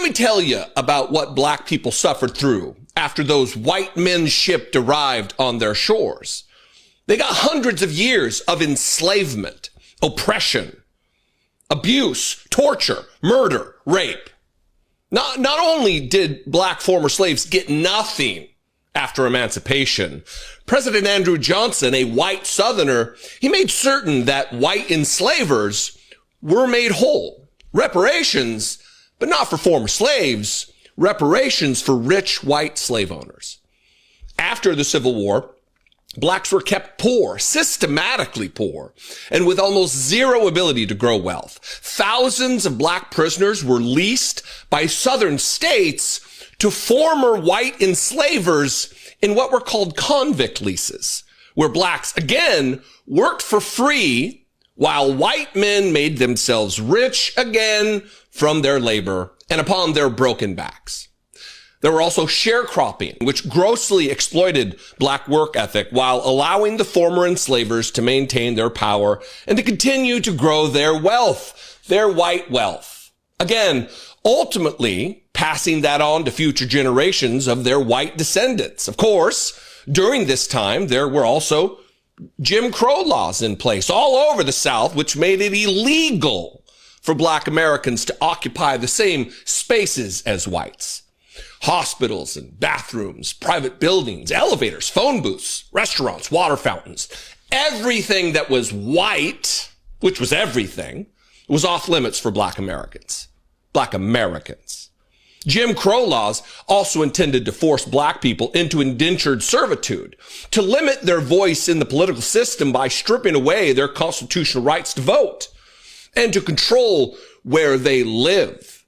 let me tell you about what black people suffered through after those white men's ship arrived on their shores. They got hundreds of years of enslavement, oppression, abuse, torture, murder, rape. Not only did black former slaves get nothing after emancipation, President Andrew Johnson, a white Southerner, he made certain that white enslavers were made whole. Reparations, but not for former slaves, reparations for rich white slave owners. After the Civil War, blacks were kept poor, systematically poor, and with almost zero ability to grow wealth. Thousands of black prisoners were leased by Southern states to former white enslavers in what were called convict leases, where blacks, again, worked for free while white men made themselves rich again from their labor and upon their broken backs. There were also sharecropping, which grossly exploited black work ethic while allowing the former enslavers to maintain their power and to continue to grow their wealth, their white wealth. Again, ultimately passing that on to future generations of their white descendants. Of course, during this time, there were also Jim Crow laws in place all over the South, which made it illegal for black Americans to occupy the same spaces as whites. Hospitals and bathrooms, private buildings, elevators, phone booths, restaurants, water fountains, everything that was white, which was everything, was off limits for black Americans. Black Americans. Jim Crow laws also intended to force black people into indentured servitude, to limit their voice in the political system by stripping away their constitutional rights to vote, and to control where they live.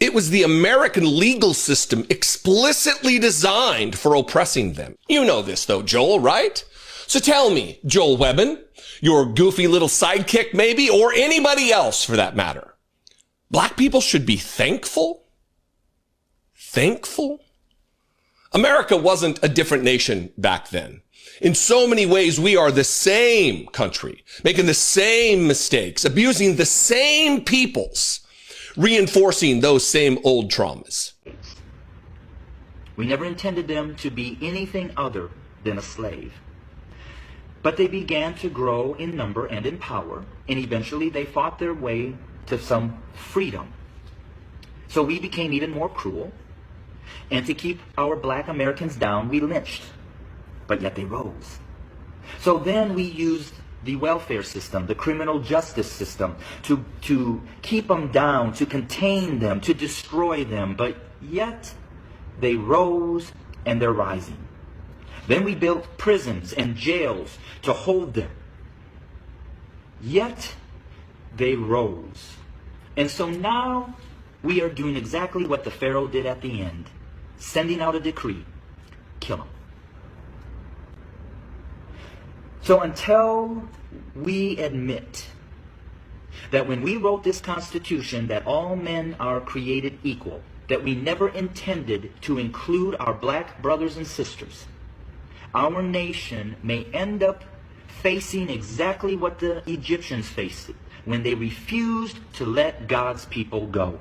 It was the American legal system explicitly designed for oppressing them. You know this though, Joel, right? So tell me, Joel Webbin, your goofy little sidekick maybe, or anybody else for that matter, black people should be thankful? Thankful? America wasn't a different nation back then. In so many ways, we are the same country, making the same mistakes, abusing the same peoples, reinforcing those same old traumas. We never intended them to be anything other than a slave. But they began to grow in number and in power, and eventually they fought their way to some freedom. So we became even more cruel, and to keep our black Americans down, we lynched. But yet they rose. So then we used the welfare system, the criminal justice system, to keep them down, to contain them, to destroy them. But yet they rose, and they're rising. Then we built prisons and jails to hold them. Yet they rose. And so now we are doing exactly what the Pharaoh did at the end, sending out a decree: kill them. So until we admit that when we wrote this Constitution that all men are created equal, that we never intended to include our black brothers and sisters, our nation may end up facing exactly what the Egyptians faced when they refused to let God's people go.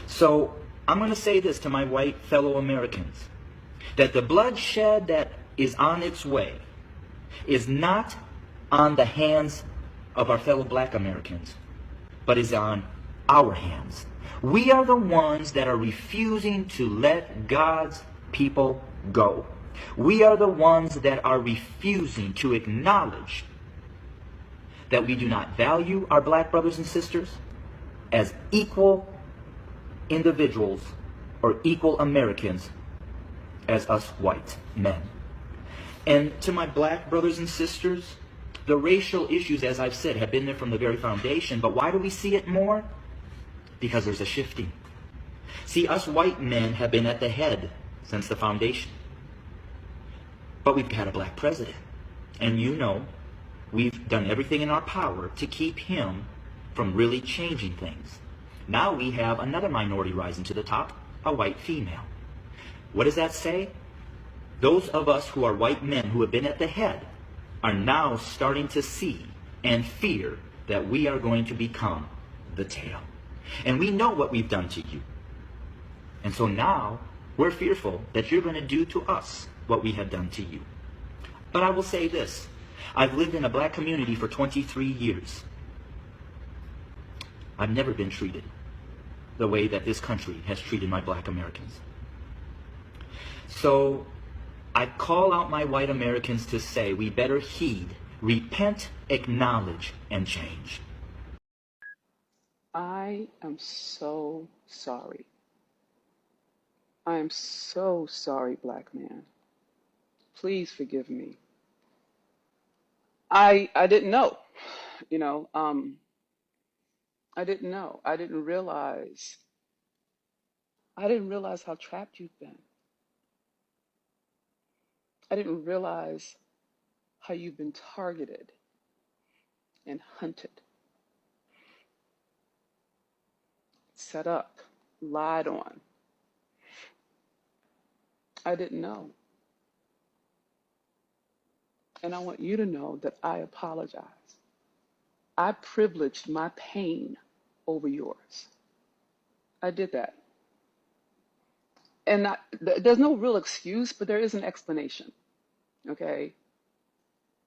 So I'm going to say this to my white fellow Americans, that the bloodshed that is on its way is not on the hands of our fellow black Americans, but is on our hands. We are the ones that are refusing to let God's people go. We are the ones that are refusing to acknowledge that we do not value our black brothers and sisters as equal individuals or equal Americans as us white men. And to my black brothers and sisters, the racial issues, as I've said, have been there from the very foundation. But why do we see it more? Because there's a shifting. See, us white men have been at the head since the foundation. But we've had a black president. And you know, we've done everything in our power to keep him from really changing things. Now we have another minority rising to the top, a white female. What does that say? Those of us who are white men who have been at the head are now starting to see and fear that we are going to become the tail. And we know what we've done to you. And so now we're fearful that you're going to do to us what we have done to you. But I will say this. I've lived in a black community for 23 years. I've never been treated the way that this country has treated my black Americans. So I call out my white Americans to say we better heed, repent, acknowledge, and change. I am so sorry. I am so sorry, black man. Please forgive me. I didn't know, you know, I didn't know. I didn't realize how trapped you've been. I didn't realize how you've been targeted and hunted, set up, lied on. I didn't know. And I want you to know that I apologize. I privileged my pain over yours. I did that. And there's no real excuse, but there is an explanation. Okay?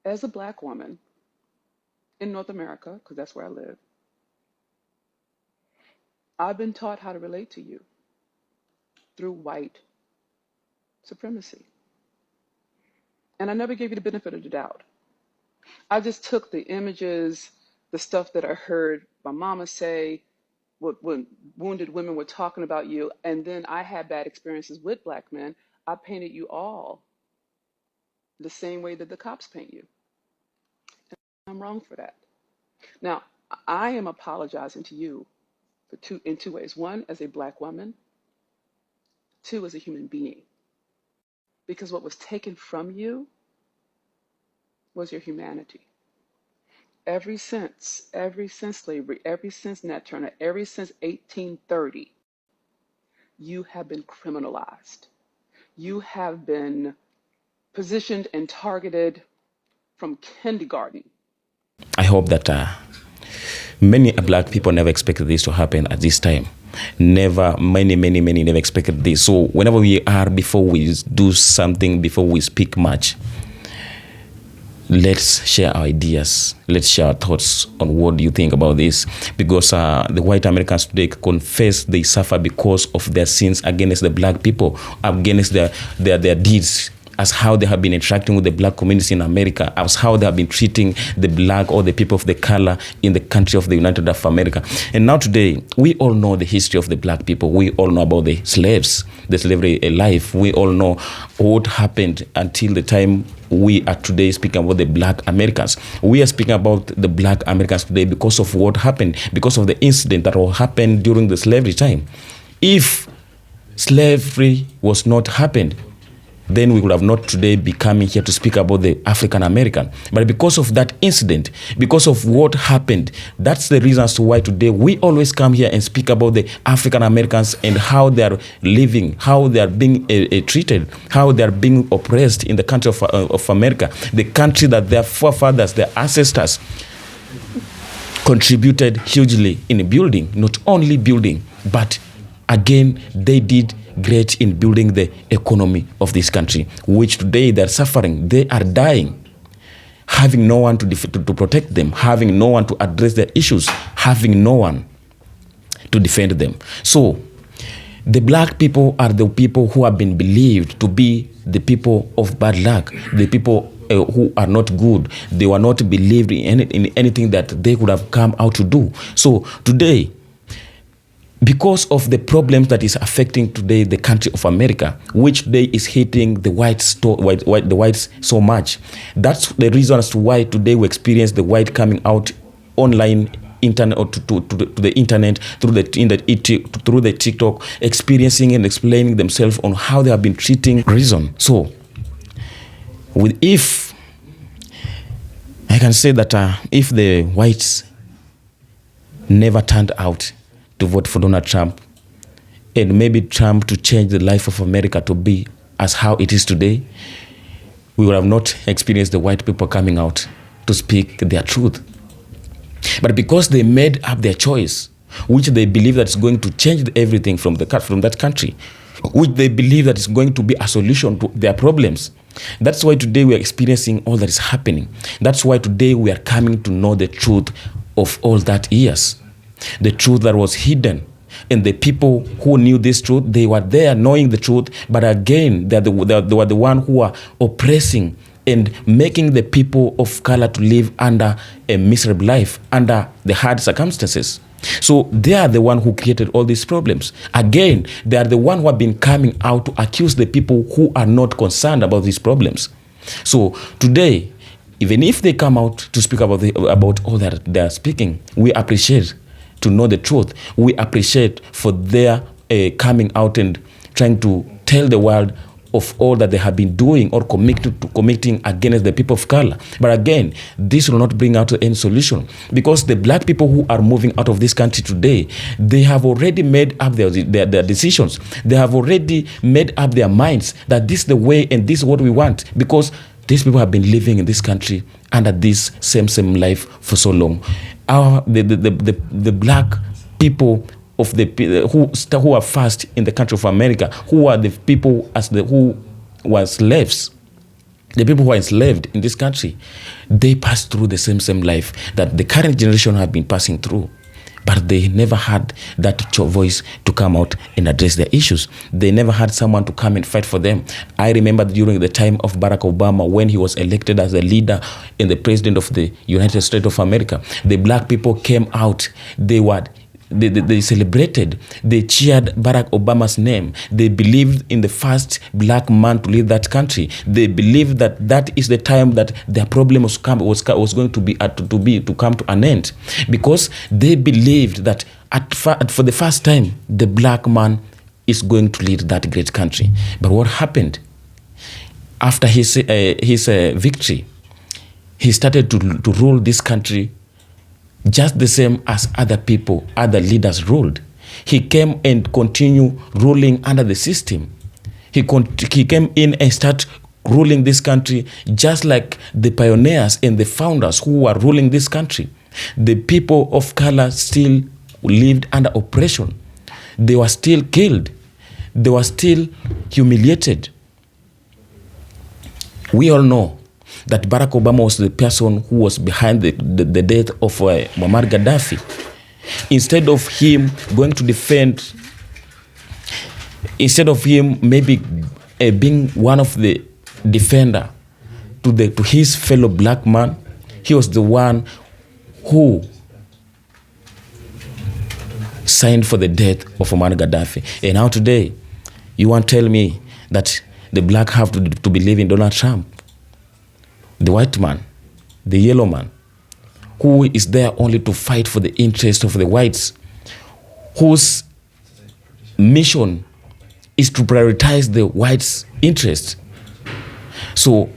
As a black woman in North America, because that's where I live, I've been taught how to relate to you through white supremacy. And I never gave you the benefit of the doubt. I just took the images, the stuff that I heard my mama say, when wounded women were talking about you, and then I had bad experiences with black men. I painted you all the same way that the cops paint you. And I'm wrong for that. Now, I am apologizing to you in two ways. One, as a black woman. Two, as a human being. Because what was taken from you was your humanity. Ever since slavery, ever since Nat Turner, ever since 1830, you have been criminalized. You have been positioned and targeted from kindergarten. I hope that many black people never expected this to happen at this time. Never, many never expected this. So whenever we are, before we do something, before we speak much, let's share our ideas. Let's share our thoughts on what do you think about this. Because the white Americans today confess they suffer because of their sins against the black people, against their deeds, as how they have been interacting with the black community in America, as how they have been treating the black or the people of the color in the country of the United States of America. And now today, we all know the history of the black people. We all know about the slaves, the slavery life. We all know what happened until the time we are today speaking about the black Americans. We are speaking about the black Americans today because of what happened, because of the incident that happened during the slavery time. If slavery was not happened, then we would have not today be coming here to speak about the African American. But because of that incident, because of what happened, that's the reason as to why today we always come here and speak about the African Americans and how they are living, how they are being treated, how they are being oppressed in the country of America, the country that their forefathers, their ancestors contributed hugely in building, not only building, but again, they did great in building the economy of this country, which today they're suffering, they are dying, having no one to protect them, having no one to address their issues, having no one to defend them. So the black people are the people who have been believed to be the people of bad luck, the people who are not good. They were not believed in anything that they could have come out to do. So today, because of the problems that is affecting today the country of America, which today is hitting the whites so much, that's the reason as to why today we experience the white coming out online, internet, or to the internet, through the TikTok, experiencing and explaining themselves on how they have been treating reason. So, if I can say that if the whites never turned out to vote for Donald Trump, and maybe Trump to change the life of America to be as how it is today, we would have not experienced the white people coming out to speak their truth. But because they made up their choice, which they believe that is going to change everything from that country, which they believe that is going to be a solution to their problems. That's why today we are experiencing all that is happening. That's why today we are coming to know the truth of all that years, the truth that was hidden. And the people who knew this truth, they were there knowing the truth, but again, they were the one who are oppressing and making the people of color to live under a miserable life, under the hard circumstances. So they are the one who created all these problems. Again, they are the one who have been coming out to accuse the people who are not concerned about these problems. So today, even if they come out to speak about all that they are speaking, we appreciate to know the truth. We appreciate for their coming out and trying to tell the world of all that they have been doing or committing against the people of color. But again, this will not bring out any solution, because the black people who are moving out of this country today, they have already made up their decisions. They have already made up their minds that this is the way and this is what we want, because these people have been living in this country under this same life for so long. The black people of who are first in the country of America, who are the people who were slaves, the people who are enslaved in this country, they passed through the same life that the current generation have been passing through. But they never had that voice to come out and address their issues. They never had someone to come and fight for them. I remember during the time of Barack Obama, when he was elected as the leader and the president of the United States of America, the black people came out. They celebrated, they cheered Barack Obama's name. They believed in the first black man to lead that country. They believed that is the time that their problem was going to come to an end, because they believed that for the first time the black man is going to lead that great country. But what happened after his victory? He started to rule this country just the same as other leaders ruled. He came and continued ruling under the system. He came in and started ruling this country just like the pioneers and the founders who were ruling this country. The people of color still lived under oppression. They were still killed. They were still humiliated. We all know that Barack Obama was the person who was behind the death of Muammar Gaddafi. Instead of him going to defend, instead of him maybe being one of the defender to his fellow black man, he was the one who signed for the death of Muammar Gaddafi. And now today, you want to tell me that the black have to believe in Donald Trump, the white man, the yellow man, who is there only to fight for the interest of the whites, whose mission is to prioritize the whites' interest. So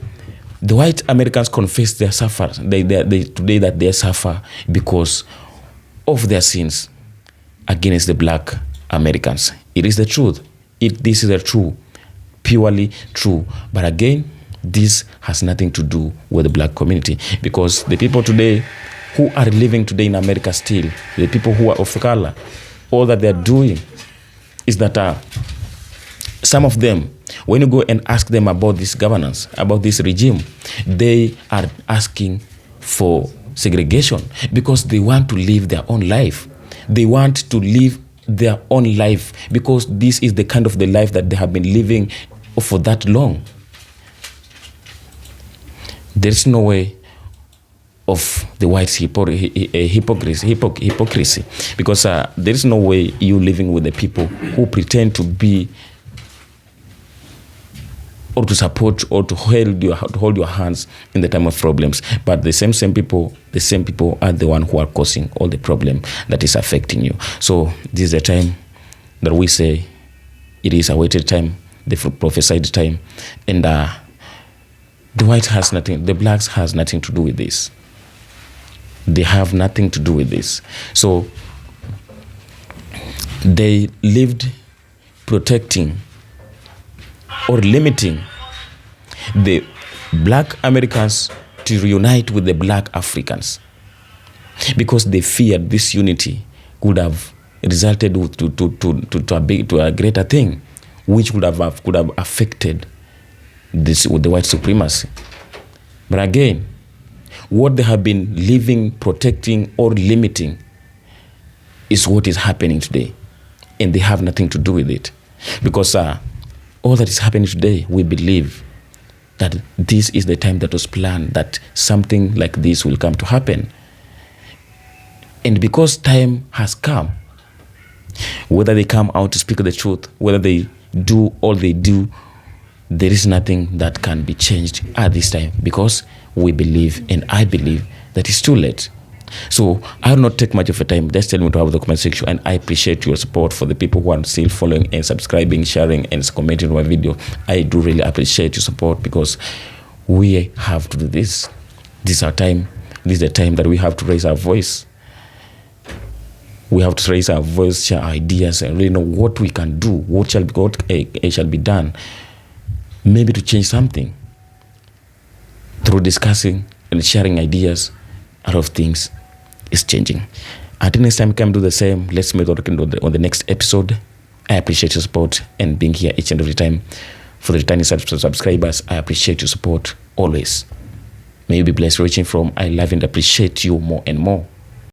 the white Americans confess their suffering today that they suffer because of their sins against the black Americans. It is the truth. This is the true, purely true. But again, this has nothing to do with the black community, because the people today who are living today in America still, the people who are of color, all that they're doing is that some of them, when you go and ask them about this governance, about this regime, they are asking for segregation because they want to live their own life. They want to live their own life because this is the kind of the life that they have been living for that long. There's no way of the whites' hypocrisy, because there is no way you living with the people who pretend to be or to support or to hold your hands in the time of problems. But the same people are the one who are causing all the problem that is affecting you. So this is the time that we say it is awaited time, the prophesied time, and the white has nothing, the blacks has nothing to do with this. They have nothing to do with this. So they lived protecting or limiting the black Americans to reunite with the black Africans because they feared this unity could have resulted to a greater thing, which could have affected this with the white supremacy. But again, what they have been living, protecting, or limiting is what is happening today, and they have nothing to do with it, because all that is happening today, we believe that this is the time that was planned, that something like this will come to happen. And because time has come, whether they come out to speak the truth, whether they do all they do, there is nothing that can be changed at this time, because we believe, and I believe, that it's too late. So I will not take much of your time. Just tell me to have the comment section, and I appreciate your support for the people who are still following and subscribing, sharing, and commenting on my video. I do really appreciate your support, because we have to do this. This is our time. This is the time that we have to raise our voice. We have to raise our voice, share ideas, and really know what we can do, what shall be done, maybe to change something through discussing and sharing ideas. A lot of things is changing. Until next time, come do the same. Let's meet on the next episode. I appreciate your support and being here each and every time. For the returning subscribers, I appreciate your support always. May you be blessed, reaching from I love and appreciate you more and more.